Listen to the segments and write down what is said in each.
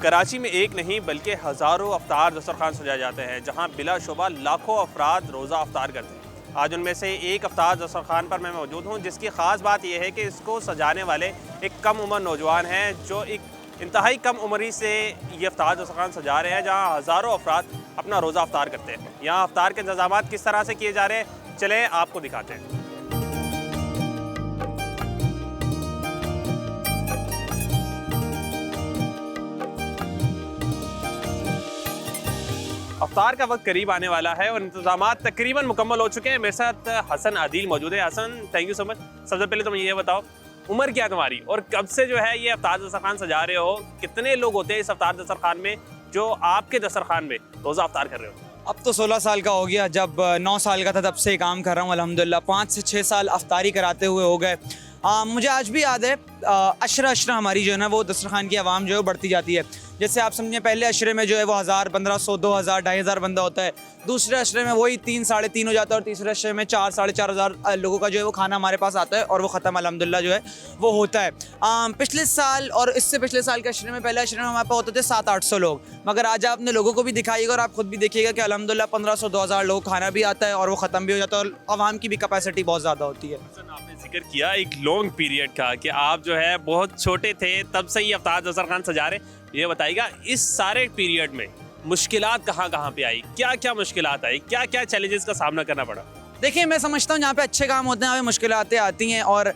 कराची में एक नहीं बल्कि हज़ारों अफ्तार दस्तरखान सजाए जाते हैं, जहां बिलाशुबा लाखों अफराद रोज़ा अफ्तार करते हैं। आज उनमें से एक अफ्तार दस्तरखान पर मैं मौजूद हूं, जिसकी ख़ास बात यह है कि इसको सजाने वाले एक कम उम्र नौजवान हैं, जो एक इंतहाई कम उम्र से ये अफ्तार दस्तरखान सजा रहे हैं, जहाँ हज़ारों अफराद अपना रोज़ा अफ्तार करते हैं। यहाँ अफ्तार के इंतजाम किस तरह से किए जा रहे हैं, चले आपको दिखाते हैं। अफ्तार का वक्त करीब आने वाला है और इंतजाम तकरीबन मुकम्मल हो चुके हैं। मेरे साथ हसन आदिल मौजूद है। Hasan, thank you so much. सबसे पहले तुम ये बताओ, उम्र क्या तुम्हारी और कब से जो है ये अफ्तार दस्तरखान सजा रहे हो? कितने लोग होते हैं इस अफ्तार दस्तरखान में जो आपके दस्तरखान में रोज़ा अफ्तार कर रहे हो? अब तो 16 साल का हो गया। जब 9 साल का था तब से काम कर रहा हूँ अल्हम्दुलिल्लाह। 5 से 6 साल अफ्तारी कराते हुए हो गए। मुझे आज भी याद है, अशरा अशरा हमारी जो है ना वो दस्तरखान की आवाम जो है बढ़ती जाती है। जैसे आप समझें, पहले अशरे में जो है वो 1000, 1500, 2000, 2500 बंदा होता है। दूसरे अशरे में वही 3, 3.5 हो जाता है और तीसरे अशरे में 4, 4.5 लोगों का जो है वो खाना हमारे पास आता है और वो ख़त्म अल्हम्दुलिल्लाह जो है वो होता है। पिछले साल और इससे पिछले साल के अशरे में, पहले अशरे में हमारे पास होते थे 700-800 लोग, मगर आज आप अपने लोगों को भी दिखाइएगा और आप खुद भी देखिएगा कि अल्हम्दुलिल्लाह 1500, 2000 लोग खाना भी आता है और वो ख़त्म भी हो जाता है और आवाम की भी कैपेसिटी बहुत ज़्यादा होती है। आपने जिक्र किया एक लॉन्ग पीरियड का कि आप जो है बहुत छोटे थे तब से ही अफ्तार दस्तरखान सजा रहे। ये बताइएगा, इस सारे पीरियड में मुश्किलात कहाँ पे आई, क्या क्या मुश्किलात आई, क्या क्या चैलेंजेस का सामना करना पड़ा? देखिए, मैं समझता हूँ जहाँ पे अच्छे काम होते हैं वहाँ पे मुश्किलातें आती हैं और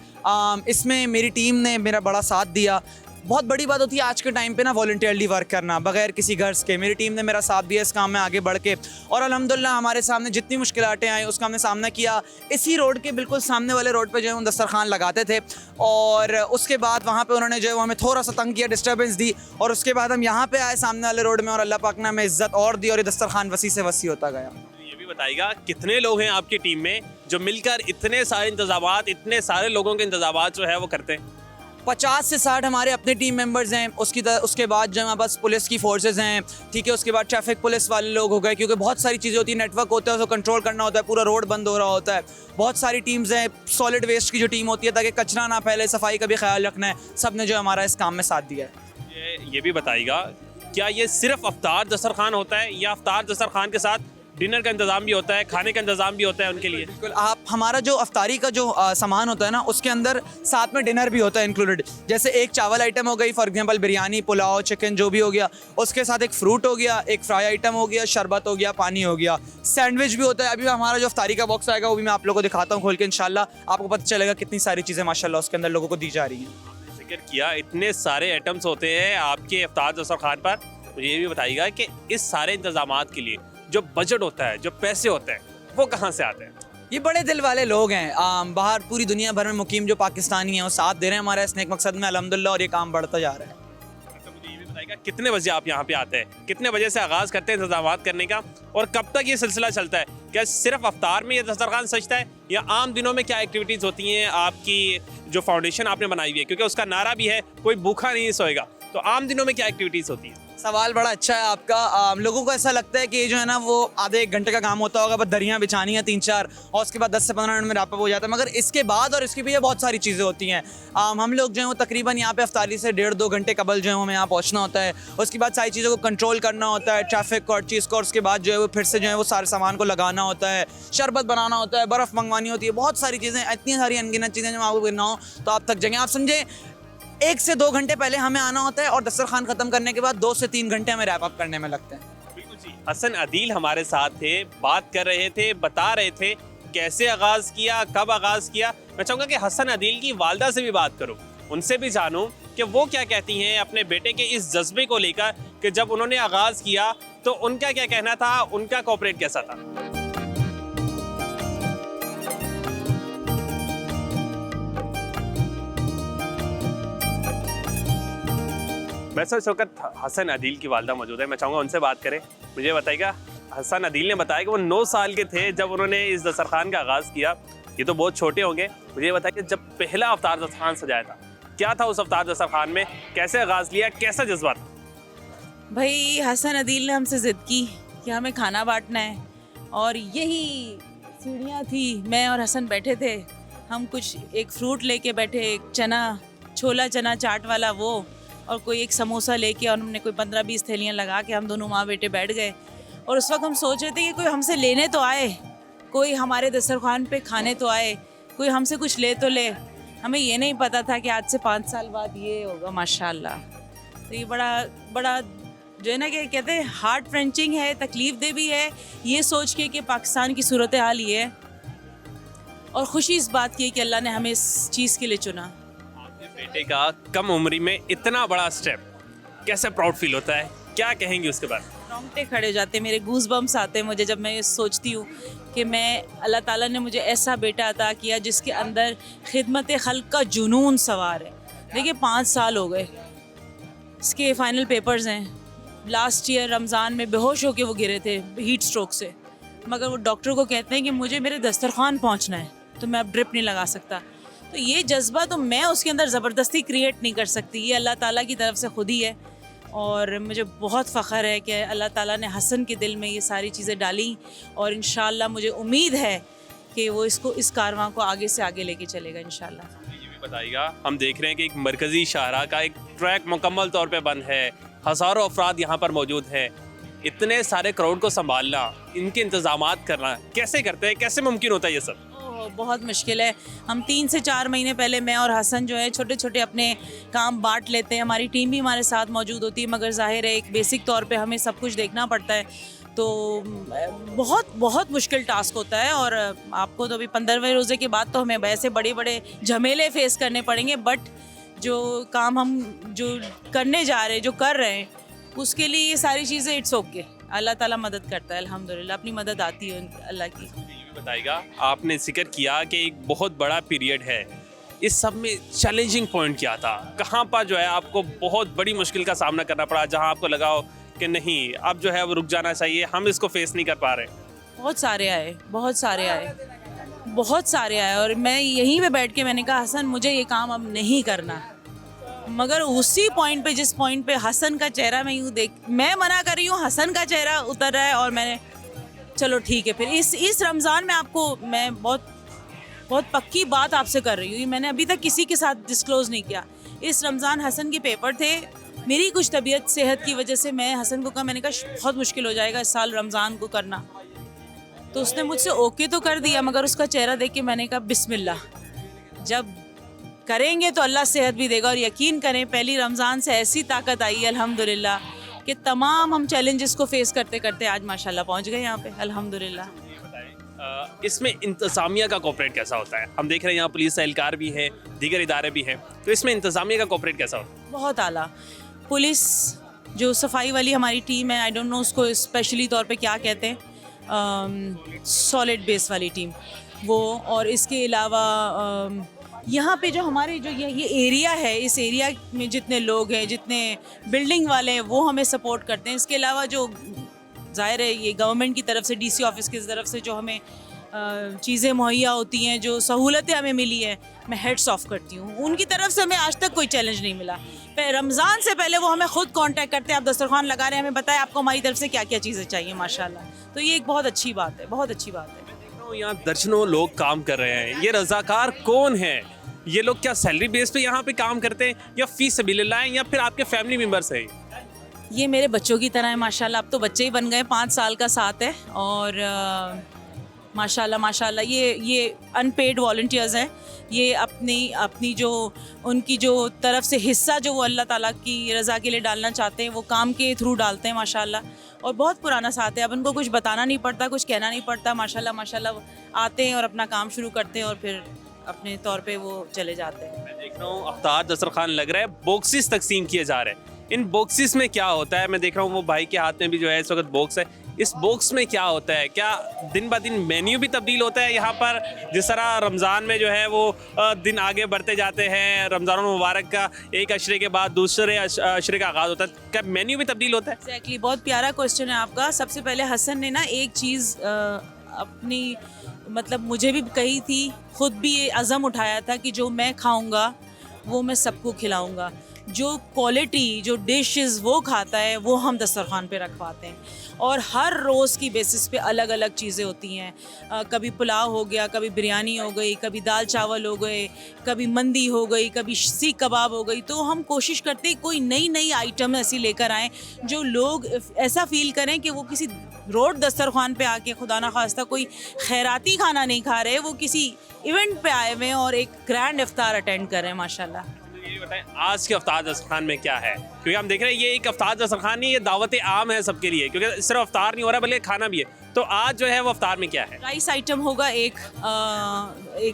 इसमें मेरी टीम ने मेरा बड़ा साथ दिया। बहुत बड़ी बात होती है आज के टाइम पे ना वॉलंटियरली वर्क करना बगैर किसी गर्ज के। मेरी टीम ने मेरा साथ दिया इस काम में आगे बढ़ के और अल्हम्दुलिल्लाह हमारे सामने जितनी मुश्किलातें आई उसका हमने सामना किया। इसी रोड के बिल्कुल सामने वाले रोड पे जो है वो दस्तरखान लगाते थे और उसके बाद वहाँ पे उन्होंने जो है वो हमें थोड़ा सा तंग किया, डिस्टर्बेंस दी और उसके बाद हम यहाँ पे आए सामने वाले रोड में और अल्लाह पाक ने हमें इज्जत और दी और ये दस्तरखान वसी से वसी होता गया। ये भी बताइएगा, कितने लोग हैं आपकी टीम में जो मिलकर इतने सारे इंतजामात, इतने सारे लोगों के इंतजामात जो है वो करते हैं? 50 से 60 हमारे अपने टीम मेंबर्स हैं। उसके बाद जो हमारे पास पुलिस की फोर्सेस हैं, ठीक है। उसके बाद ट्रैफिक पुलिस वाले लोग हो गए, क्योंकि बहुत सारी चीज़ें होती हैं, नेटवर्क होता है उसको कंट्रोल करना होता है, पूरा रोड बंद हो रहा होता है। बहुत सारी टीम्स हैं। सॉलिड वेस्ट की जो टीम होती है ताकि कचरा ना फैले, सफाई का भी ख्याल रखना है। सब ने जो हमारा इस काम में साथ दिया है। ये भी बताइएगा, क्या ये सिर्फ अफ्तार दस्तरखान होता है या अफ्तार दस्तरखान के साथ डिनर का इंतज़ाम भी होता है, खाने का इंतज़ाम भी होता है उनके लिए? बिल्कुल। आप हमारा जो अफ्तारी का जो सामान होता है ना उसके अंदर साथ में डिनर भी होता है इंक्लूडेड। जैसे एक चावल आइटम हो गई, for example biryani, pulao, chicken जो भी हो गया, उसके साथ एक फ्रूट हो गया, एक फ्राई आइटम हो गया, शरबत हो गया, पानी हो गया, सैंडविच भी होता है। अभी हमारा जो अफ्तारी का बॉक्स आएगा वो भी मैं आप लोगों को दिखाता हूँ खोल के, इंशाल्लाह आपको पता चलेगा कितनी सारी चीज़ें माशाल्लाह उसके अंदर लोगों को दी जा रही हैं। जिक्र किया, इतने सारे आइटम्स होते हैं आपके अफ्तार दस्तरखान पर। मुझे ये भी बताइएगा कि इस सारे इंतजामात के लिए जो बजट होता है, जो पैसे होते हैं, वो कहाँ से आते हैं? ये बड़े दिल वाले लोग हैं। बाहर पूरी दुनिया भर में मुकीम जो पाकिस्तानी हैं वो साथ दे रहे हैं हमारे इस नेक मकसद में अल्हम्दुलिल्लाह और ये काम बढ़ता जा रहा है। अच्छा, मुझे ये भी बताइएगा, कितने बजे आप यहाँ पे आते हैं, कितने बजे से आगाज़ करते हैं इंतजामात करने का और कब तक ये सिलसिला चलता है? क्या सिर्फ अफ्तार में ये दस्तरखान सजता है या आम दिनों में क्या एक्टिविटीज़ होती हैं? आपकी जो फाउंडेशन आपने बनाई हुई है, क्योंकि उसका नारा भी है कोई भूखा नहीं सोएगा, तो आम दिनों में क्या एक्टिविटीज़ होती हैं? सवाल बड़ा अच्छा है आपका। लोगों को ऐसा लगता है कि ये जो है ना वो आधे 1 घंटे का काम होता होगा, बस दरियाँ बिछानी है 3-4 और उसके बाद 10 से 15 मिनट में रैप अप हो जाता है, मगर इसके बाद और इसके पीछे बहुत सारी चीज़ें होती हैं। हम लोग जो है वो तकरीबन यहाँ पे अफ्तारी से 1.5-2 घंटे कबल जो है हमें यहाँ पहुँचना होता है। उसके बाद सारी चीज़ों को कंट्रोल करना होता है, ट्रैफिक और चीज़ को, और उसके बाद जो है वो फिर से जो है वो सारे सामान को लगाना होता है, शरबत बनाना होता है, बर्फ़ मंगवानी होती है, बहुत सारी चीज़ें, इतनी सारी अनगिनत चीज़ें जो आपको गिनना हो तो आप थक जाएंगे। आप समझे 1 से 2 घंटे पहले हमें आना होता है और दस्तरखान ख़त्म करने के बाद 2 से 3 घंटे हमें रैप अप करने में लगते हैं। बिल्कुल जी। हसन आदिल हमारे साथ थे, बात कर रहे थे, बता रहे थे कैसे आगाज़ किया, कब आगाज़ किया। मैं चाहूँगा कि हसन आदिल की वालदा से भी बात करूँ, उनसे भी जानूँ कि वो क्या कहती हैं अपने बेटे के इस जज्बे को लेकर कि जब उन्होंने आगाज़ किया तो उनका क्या कहना था, उनका कोऑपरेट कैसा था? मैं इस वक्त हसन आदिल की वालदा मौजूद है, मैं चाहूँगा उनसे बात करें। मुझे बताइएगा, हसन आदिल ने बताया कि वो 9 साल के थे जब उन्होंने इस दस्तरखान का आगाज़ किया। ये तो बहुत छोटे होंगे। मुझे बताइए, जब पहला अफ्तार दस्तरखान सजाया था, क्या था उस अफ्तार दस्तरखान में, कैसे आगाज़ लिया, कैसा जज्बा था? भाई हसन आदिल ने हमसे ज़िद की कि हमें खाना बांटना है और यही सीढ़ियाँ थी, मैं और हसन बैठे थे। हम कुछ एक फ्रूट लेके बैठे, एक चना, छोला चना चाट वाला वो, और कोई एक समोसा लेके और हमने कोई 15-20 थैलियाँ लगा के हम दोनों माँ बेटे बैठ गए। और उस वक्त हम सोच रहे थे कि कोई हमसे लेने तो आए, कोई हमारे दस्तरखान पे खाने तो आए, कोई हमसे कुछ ले तो ले। हमें ये नहीं पता था कि आज से 5 साल बाद ये होगा माशाल्लाह। तो ये बड़ा जो है ना कि कहते हैं हार्ट फ्रेंचिंग है, तकलीफ दे भी है ये सोच के कि पाकिस्तान की सूरत हाल ये है, और खुशी इस बात की है कि अल्लाह ने हमें इस चीज़ के लिए चुना। आपके बेटे का कम उम्र में इतना बड़ा स्टेप, कैसे प्राउड फील होता है, क्या कहेंगे उसके बाद? रोंगटे खड़े हो जाते हैं, मेरे गूज बम्स आते हैं मुझे जब मैं ये सोचती हूँ कि मैं अल्लाह ताला ने मुझे ऐसा बेटा अता किया जिसके अंदर खिदमत खल्क का जुनून सवार है। देखिए 5 साल हो गए, इसके फाइनल पेपर्स हैं। लास्ट ईयर रमज़ान में बेहोश होके वो गिरे थे हीट स्ट्रोक से, मगर वो डॉक्टर को कहते हैं कि मुझे मेरे दस्तरखान पहुँचना है, तो मैं अब ड्रिप नहीं लगा सकता। तो ये जज्बा तो मैं उसके अंदर ज़बरदस्ती क्रिएट नहीं कर सकती, ये अल्लाह ताला की तरफ से खुद ही है। और मुझे बहुत फ़ख्र है कि अल्लाह ताला ने हसन के दिल में ये सारी चीज़ें डाली, और इंशाल्लाह मुझे उम्मीद है कि वो इस कारवां को आगे से आगे लेके चलेगा इंशाल्लाह। ये भी बताइएगा, हम देख रहे हैं कि एक मरकज़ी शाहराह का एक ट्रैक मुकम्मल तौर पे बंद है, हज़ारों अफराद यहाँ पर मौजूद हैं, इतने सारे क्राउड को संभालना, इनके इंतज़ामात करना कैसे करते हैं, कैसे मुमकिन होता है ये सब? बहुत मुश्किल है। हम 3 से 4 महीने पहले मैं और हसन जो है छोटे छोटे अपने काम बांट लेते हैं, हमारी टीम भी हमारे साथ मौजूद होती है, मगर ज़ाहिर है एक बेसिक तौर पे हमें सब कुछ देखना पड़ता है, तो बहुत बहुत मुश्किल टास्क होता है। और आपको तो अभी 15वें रोज़े के बाद तो हमें वैसे बड़े बड़े झमेले फेस करने पड़ेंगे, बट जो काम हम जो करने जा रहे हैं, जो कर रहे हैं, उसके लिए ये सारी चीज़ें इट्स ओके, अल्लाह ताला मदद करता है, अल्हम्दुलिल्लाह अपनी मदद आती है अल्लाह की। बताइएगा, आपने जिक्र किया कि एक बहुत बड़ा पीरियड है, इस सब में चैलेंजिंग पॉइंट क्या था? कहाँ पर जो है आपको बहुत बड़ी मुश्किल का सामना करना पड़ा, जहाँ आपको लगा हो कि नहीं अब जो है वो रुक जाना चाहिए, हम इसको फेस नहीं कर पा रहे? बहुत सारे आए, और मैं यहीं पे बैठ के मैंने कहा हसन मुझे ये काम अब नहीं करना, मगर उसी पॉइंट पे जिस पॉइंट पे हसन का चेहरा मैं मना कर रही हूँ, हसन का चेहरा उतर रहा है, और मैंने चलो ठीक है। फिर इस रमज़ान में आपको मैं बहुत पक्की बात आपसे कर रही हूँ, मैंने अभी तक किसी के साथ डिस्क्लोज़ नहीं किया। इस रमज़ान हसन के पेपर थे, मेरी कुछ तबीयत सेहत की वजह से मैं हसन को कहा, मैंने कहा बहुत मुश्किल हो जाएगा इस साल रमज़ान को करना, तो उसने मुझसे ओके तो कर दिया, मगर उसका चेहरा देख के मैंने कहा बिस्मिल्लाह, जब करेंगे तो अल्लाह सेहत भी देगा। और यकीन करें पहली रमज़ान से ऐसी ताकत आई अल्हम्दुलिल्लाह कि तमाम हम चैलेंजेस को फेस करते करते आज माशाल्लाह पहुंच गए यहाँ पे अल्हम्दुलिल्लाह। इसमें इंतज़ामिया का कोऑपरेट कैसा होता है? हम देख रहे हैं यहाँ पुलिस एहलकार भी है, दीगर इदारे भी हैं, तो इसमें इंतज़ामिया का कोऑपरेट कैसा होता है? बहुत आला। पुलिस जो सफाई वाली हमारी टीम है, आई डोंट नो उसको स्पेशली तौर पे क्या कहते हैं, सॉलिड बेस वाली टीम वो, और इसके अलावा यहाँ पे जो हमारे जो ये एरिया है, इस एरिया में जितने लोग हैं, जितने बिल्डिंग वाले हैं, वो हमें सपोर्ट करते हैं। इसके अलावा जो ज़ाहिर है ये गवर्नमेंट की तरफ से, डीसी ऑफिस की तरफ से जो हमें चीज़ें मुहैया होती हैं, जो सहूलतें हमें मिली हैं, मैं हेड्स ऑफ करती हूँ। उनकी तरफ से हमें आज तक कोई चैलेंज नहीं मिला। रमज़ान से पहले वो हमें खुद कांटेक्ट करते हैं, आप दस्तरखान लगा रहे हैं, हमें बताएं आपको हमारी तरफ से क्या क्या चीज़ें चाहिए माशाल्लाह। तो ये एक बहुत अच्छी बात है, बहुत अच्छी बात है। मैं देख रहा हूँ यहाँ दर्जनों लोग काम कर रहे हैं, ये रज़ाकार कौन है? ये लोग क्या सैलरी बेस पे यहाँ पे काम करते हैं, या फी सबिलिल्लाह हैं, या फिर आपके फैमिली मेम्बर्स हैं? ये मेरे बच्चों की तरह है माशाल्लाह, अब तो बच्चे ही बन गए, 5 साल का साथ है, और माशाल्लाह ये अनपेड वॉलंटियर्स हैं। ये अपनी जो उनकी जो तरफ से हिस्सा जो वो अल्लाह ताला की रज़ा के लिए डालना चाहते हैं, वो काम के थ्रू डालते हैं माशाल्लाह, और बहुत पुराना साथ है। अब उनको कुछ बताना नहीं पड़ता, कुछ कहना नहीं पड़ता, माशाल्लाह आते हैं और अपना काम शुरू करते हैं, और फिर अपने तौर पे वो चले जाते हैं। मैं देख रहा हूँ अफ्तार दस्तरखान लग रहा है, बॉक्सेस तकसीम किए जा रहे हैं, इन बॉक्सेस में क्या होता है? मैं देख रहा हूँ वो भाई के हाथ में भी जो है इस वक्त बॉक्स है, इस बॉक्स में क्या होता है? क्या दिन ब दिन मेन्यू भी तब्दील होता है यहाँ पर? जिस तरह रमज़ान में जो है वो दिन आगे बढ़ते जाते हैं, रमज़ान मुबारक का एक अशरे के बाद दूसरे अशरे का आगाज़ होता है, क्या मेन्यू भी तब्दील होता है? एक्जैक्टली, बहुत प्यारा क्वेश्चन है आपका। सबसे पहले हसन ने ना एक चीज़ अपनी मतलब मुझे भी कही थी, खुद भी ये अज़म उठाया था कि जो मैं खाऊंगा वो मैं सबको खिलाऊंगा। जो क्वालिटी जो डिशेस वो खाता है वो हम दस्तरखान पे रखवाते हैं। और हर रोज़ की बेसिस पे अलग अलग चीज़ें होती हैं। कभी पुलाव हो गया, कभी बिरयानी हो गई, कभी दाल चावल हो गए, कभी मंदी हो गई, कभी सीख कबाब हो गई। तो हम कोशिश करते हैं कोई नई नई आइटम ऐसी लेकर आएँ जो लोग ऐसा फील करें कि वो किसी रोड दस्तरखान पे आके खुदा ना खास्ता कोई खैराती खाना नहीं खा रहे, वो किसी इवेंट पे आए हुए हैं और एक ग्रैंड इफ्तार अटेंड कर रहे हैं माशाल्लाह। ये बताएं आज के अफ्तार दस्तरखान में क्या है, क्योंकि हम देख रहे हैं ये एक अफ्तार दस्तरखान नहीं, ये दावत आम है सबके लिए, क्योंकि सिर्फ अफ्तार नहीं हो रहा बल्कि खाना भी है। तो आज जो है वो अफ्तार में क्या है? राइस आइटम होगा, एक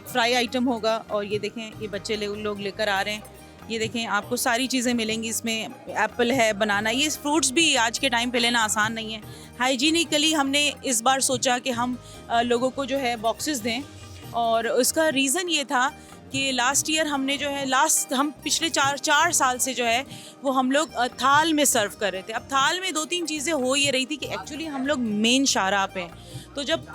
फ्राई आइटम होगा, और ये देखें ये बच्चे लोग लेकर आ रहे हैं। ये देखें आपको सारी चीज़ें मिलेंगी इसमें, एप्पल है, बनाना, ये फ्रूट्स भी आज के टाइम पे लेना आसान नहीं है। हाइजीनिकली हमने इस बार सोचा कि हम लोगों को जो है बॉक्सेस दें, और उसका रीज़न ये था कि लास्ट ईयर हमने जो है हम पिछले चार साल से जो है वो हम लोग थाल में सर्व कर रहे थे। अब थाल में 2-3 चीज़ें हो ये रही थी कि एक्चुअली हम लोग मेन शाहराह पे हैं, तो जब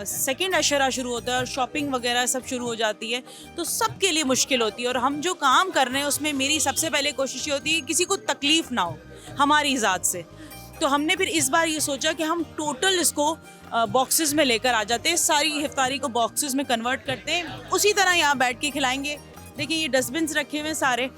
सेकेंड अशरा शुरू होता है और शॉपिंग वगैरह सब शुरू हो जाती है तो सबके लिए मुश्किल होती है। और हम जो काम कर रहे हैं उसमें मेरी सबसे पहले कोशिश ये होती है कि किसी को तकलीफ़ ना हो हमारी ज़ात से। तो हमने फिर इस बार ये सोचा कि हम टोटल इसको बॉक्सेस में लेकर आ जाते हैं, सारी इफ्तारी को बॉक्सेस में कन्वर्ट करते हैं, उसी तरह यहाँ बैठ के खिलाएंगे। देखिए ये डस्टबिन्स रखे हुए हैं सारे,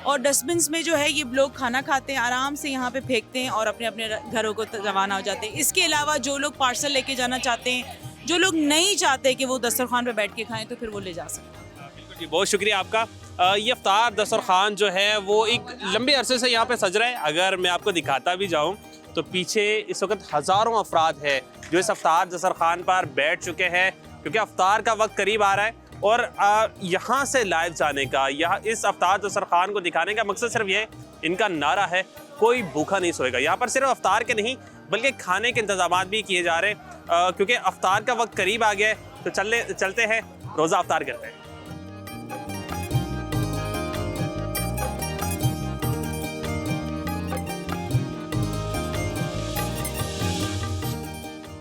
और डस्टबिन्स में जो है ये लोग खाना खाते हैं, आराम से यहाँ पे फेंकते हैं और अपने अपने घरों को रवाना हो जाते हैं। इसके अलावा जो लोग पार्सल लेके जाना चाहते हैं, जो लोग नहीं चाहते कि वो दस्तरखान पे बैठ के खाएं, तो फिर वो ले जा सकते हैं। बिल्कुल जी, बहुत शुक्रिया आपका। ये अफ्तार दस्तरखान जो है वो एक लंबे अरसे से यहाँ पे सज रहा है। अगर मैं आपको दिखाता भी जाऊँ तो पीछे इस वक्त हज़ारों अफराद है जो इस अफ्तार दस्तरखान पर बैठ चुके हैं, क्योंकि अफ्तार का वक्त करीब आ रहा है। और यहाँ से लाइव जाने का, यहाँ इस अफ्तार दस्तरखान को दिखाने का मकसद सिर्फ ये, इनका नारा है कोई भूखा नहीं सोएगा। यहाँ पर सिर्फ अफ्तार के नहीं बल्कि खाने के इंतजाम भी किए जा रहे हैं, क्योंकि अफ्तार का वक्त करीब आ गया है। तो चलते हैं, रोज़ा अफ्तार करते हैं।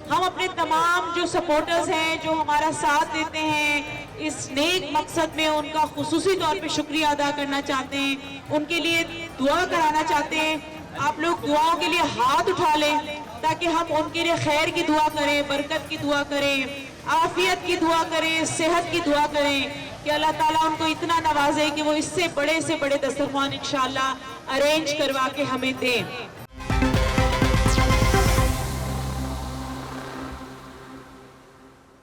हम अपने तमाम जो सपोर्टर्स हैं, जो हमारा साथ देते हैं इस नेक मकसद में, उनका खुसूसी तौर पे शुक्रिया अदा करना चाहते हैं, उनके लिए दुआ कराना चाहते हैं। आप लोग दुआओं के लिए हाथ उठा लें ताकि हम उनके लिए खैर की दुआ करें, बरकत की दुआ करें, आफियत की दुआ करें, सेहत की दुआ करें कि अल्लाह ताला उनको इतना नवाजे कि वो इससे बड़े से बड़े दस्तरखान इंशाअल्लाह अरेंज करवा के हमें दें।